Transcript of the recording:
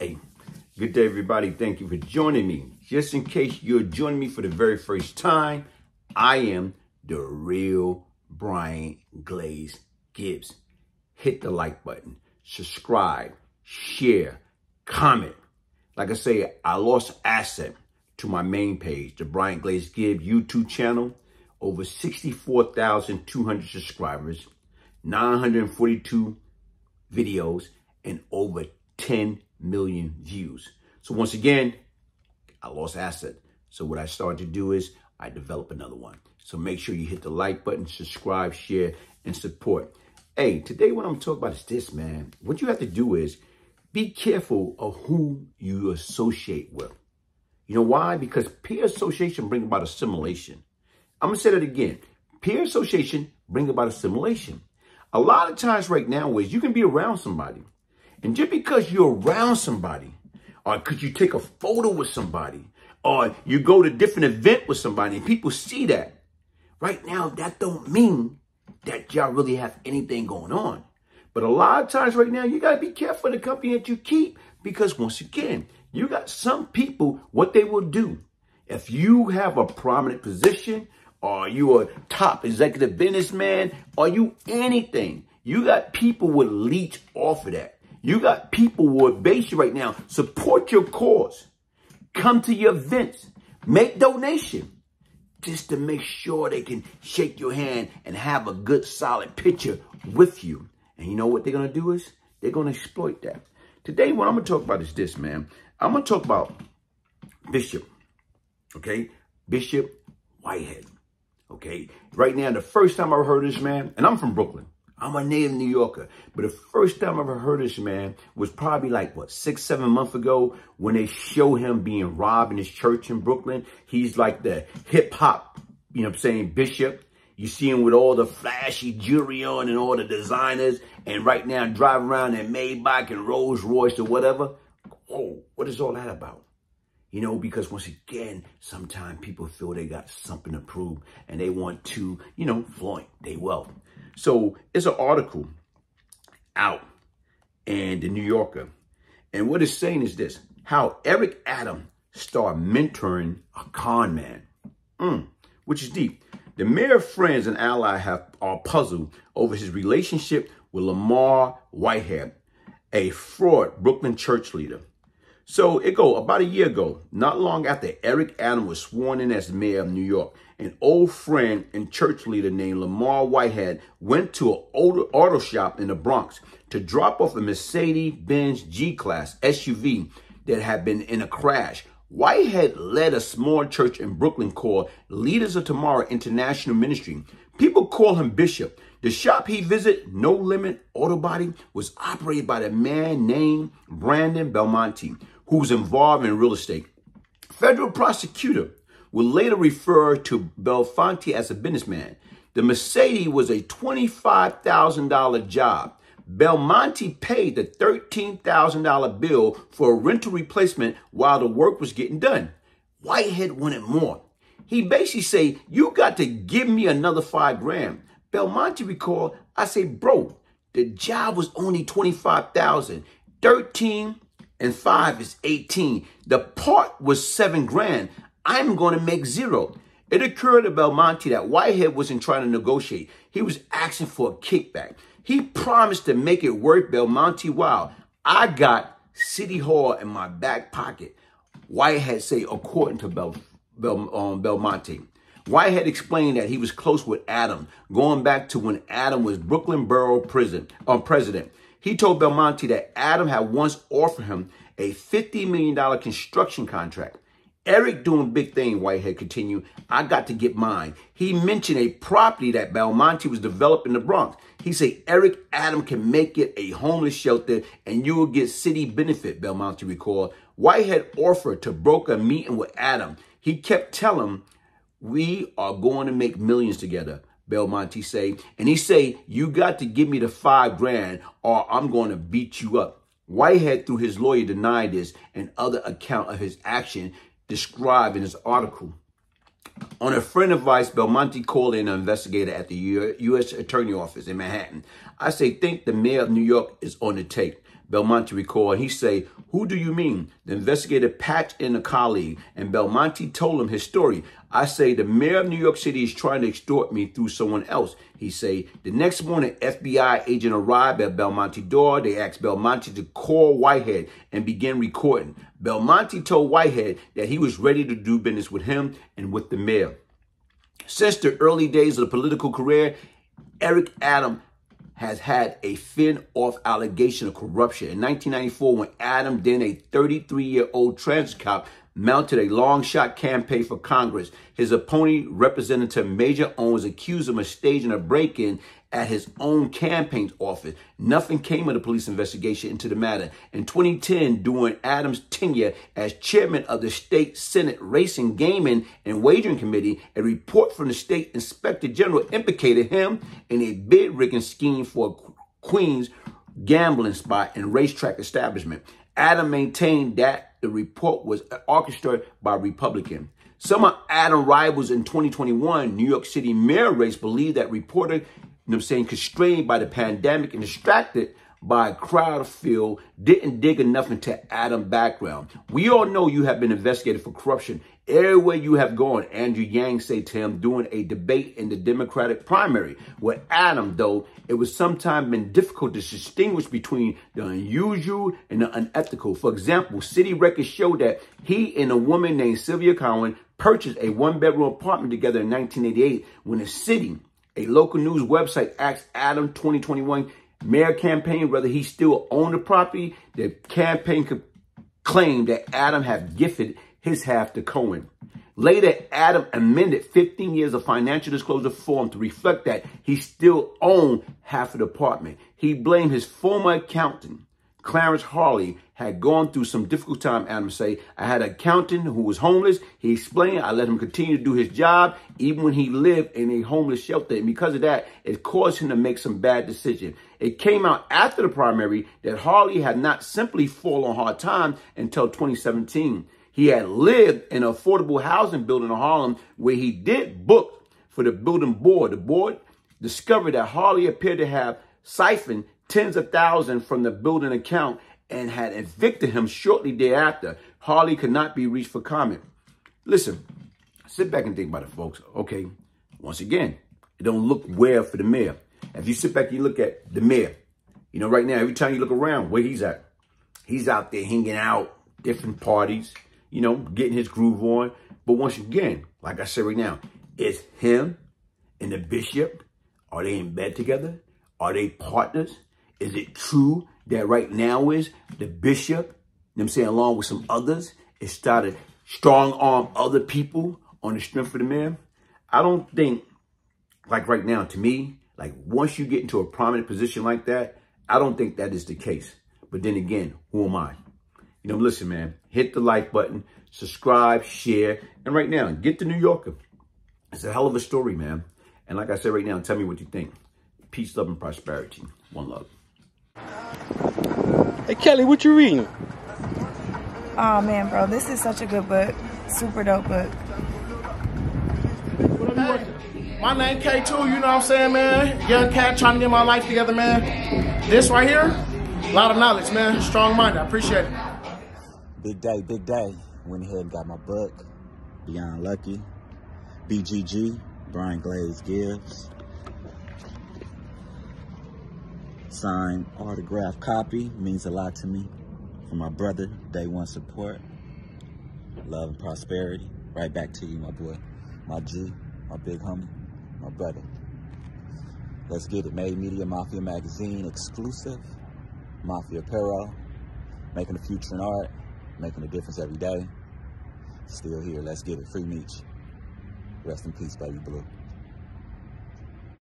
Hey, good day, everybody. Thank you for joining me. Just in case you're joining me for the very first time, I am the Real Brian Glaze Gibbs. Hit the like button, subscribe, share, comment. Like I say, I lost asset to my main page, the Bryant Glaze Gibbs YouTube channel. Over 64,200 subscribers, 942 videos, and over 10 million views. So once again, I lost asset. So what I started to do is I developed another one. So make sure you hit the like button, subscribe, share, and support. Hey, today what I'm talking about is this, man. What you have to do is be careful of who you associate with. You know why? Because peer association brings about assimilation. I'm going to say that again. Peer association brings about assimilation. A lot of times right now is you can be around somebody. And just because you're around somebody, or because you take a photo with somebody, or you go to a different event with somebody and people see that, right now, that don't mean that y'all really have anything going on. But a lot of times right now, you got to be careful of the company that you keep, because once again, you got some people, what they will do. If you have a prominent position, or you a top executive businessman, or you anything, you got people will leech off of that. You got people who are basically right now support your cause, come to your events, make donation, just to make sure they can shake your hand and have a good solid picture with you. And you know what they're going to do is they're going to exploit that. Today, what I'm going to talk about is this, man. I'm going to talk about Bishop, okay? Bishop Whitehead, okay? Right now, the first time I heard this man, and I'm from Brooklyn. I'm a native New Yorker. But the first time I ever heard this man was probably like, 6-7 months ago when they show him being robbed in his church in Brooklyn. He's like the hip hop, you know what I'm saying, bishop. You see him with all the flashy jewelry on and all the designers. And right now driving around in Maybach and Rolls Royce or whatever. Oh, what is all that about? You know, because once again, sometimes people feel they got something to prove and they want to, you know, flaunt their wealth. So it's an article out in the New Yorker. And what it's saying is this: how Eric Adams started mentoring a con man, which is deep. The mayor, friends, and ally are puzzled over his relationship with Lamar Whitehead, a fraud Brooklyn church leader. So about a year ago, not long after Eric Adams was sworn in as mayor of New York, an old friend and church leader named Lamar Whitehead went to an auto shop in the Bronx to drop off a Mercedes-Benz G-Class SUV that had been in a crash. Whitehead led a small church in Brooklyn called Leaders of Tomorrow International Ministry. People call him Bishop. The shop he visited, No Limit Auto Body, was operated by a man named Brandon Belmonte, who's involved in real estate. Federal prosecutor will later refer to Belmonte as a businessman. The Mercedes was a $25,000 job. Belmonte paid the $13,000 bill for a rental replacement while the work was getting done. Whitehead wanted more. He basically said, you got to give me another $5,000. Belmonte recalled, I say, bro, the job was only $25,000. 13 and 5 is 18. The part was $7,000. I'm going to make zero. It occurred to Belmonte that Whitehead wasn't trying to negotiate. He was asking for a kickback. He promised to make it worth Belmonte while. I got City Hall in my back pocket, Whitehead say, according to Belmonte. Whitehead explained that he was close with Adam, going back to when Adam was Brooklyn Borough president. He told Belmonte that Adam had once offered him a $50 million construction contract. Eric doing big thing, Whitehead continued. I got to get mine. He mentioned a property that Belmonte was developing in the Bronx. He said Eric Adams can make it a homeless shelter and you will get city benefit, Belmonte recalled. Whitehead offered to broker a meeting with Adam. He kept telling him, we are going to make millions together, Belmonte say. And he say, you got to give me the $5,000 or I'm going to beat you up. Whitehead, through his lawyer, denied this and other account of his action described in his article. On a friend advice, Belmonte called in an investigator at the U.S. Attorney Office in Manhattan. I say, think the mayor of New York is on the tape. Belmonte recalled. He say, "Who do you mean?" The investigator patched in a colleague, and Belmonte told him his story. "I say the mayor of New York City is trying to extort me through someone else." He say, the next morning, FBI agent arrived at Belmonte's door. They asked Belmonte to call Whitehead and begin recording. Belmonte told Whitehead that he was ready to do business with him and with the mayor. Since the early days of the political career, Eric Adams has had a fin-off allegation of corruption. In 1994, when Adam, then a 33-year-old transit cop, mounted a long-shot campaign for Congress, his opponent, Representative Major Owens, accused him of staging a break-in at his own campaign office. Nothing came of the police investigation into the matter. In 2010, during Adams' tenure as chairman of the state Senate Racing, Gaming, and Wagering Committee, a report from the state inspector general implicated him in a bid-rigging scheme for Queens gambling spot and racetrack establishment. Adam maintained that the report was orchestrated by Republicans. Some of Adams' rivals in 2021 New York City mayor race believe that reporter, constrained by the pandemic and distracted by a crowd of field, didn't dig enough into Adam's background. "We all know you have been investigated for corruption everywhere you have gone," Andrew Yang said to him during a debate in the Democratic primary. With Adam, though, it was sometimes been difficult to distinguish between the unusual and the unethical. For example, city records show that he and a woman named Sylvia Cowan purchased a one-bedroom apartment together in 1988 when the city, a local news website, asked Adam 2021 mayor campaign whether he still owned the property. The campaign could claim that Adam had gifted his half to Cohen. Later, Adam amended 15 years of financial disclosure form to reflect that he still owned half of the apartment. He blamed his former accountant, Clarence Harley, had gone through some difficult time. Adam say, "I had an accountant who was homeless." He explained, "I let him continue to do his job even when he lived in a homeless shelter. And because of that, it caused him to make some bad decisions." It came out after the primary that Harley had not simply fallen on hard times until 2017. He had lived in an affordable housing building in Harlem where he did book for the building board. The board discovered that Harley appeared to have siphoned tens of thousands from the building account and had evicted him shortly thereafter. Harley could not be reached for comment. Listen, sit back and think about it, folks. Okay, once again, it don't look well for the mayor. If you sit back and you look at the mayor, right now, every time you look around, where he's at, he's out there hanging out, different parties, getting his groove on. But once again, like I said right now, it's him and the bishop. Are they in bed together? Are they partners? Is it true that right now is the bishop, along with some others, is started strong-arm other people on the strength of the mayor? I don't think, like right now, to me, like once you get into a prominent position like that, I don't think that is the case. But then again, who am I? Listen, man, hit the like button, subscribe, share, and right now, get the New Yorker. It's a hell of a story, man. And like I said right now, tell me what you think. Peace, love, and prosperity. One love. Hey, Kelly, what you reading? Oh, man, bro, this is such a good book. Super dope book. Hey, my name K2, you know what I'm saying, man? Young cat trying to get my life together, man. This right here, a lot of knowledge, man. Strong mind, I appreciate it. Big day, big day. Went ahead and got my book, Beyond Lucky. BGG, Brian Glaze Gibbs. Signed autograph copy, means a lot to me. For my brother, day one support. Love and prosperity. Right back to you, my boy. My G, my big homie, my brother. Let's get it. Made Media Mafia Magazine exclusive. Mafia Apparel. Making a future in art. Making a difference every day. Still here. Let's get it. Free Meech. Rest in peace, baby blue.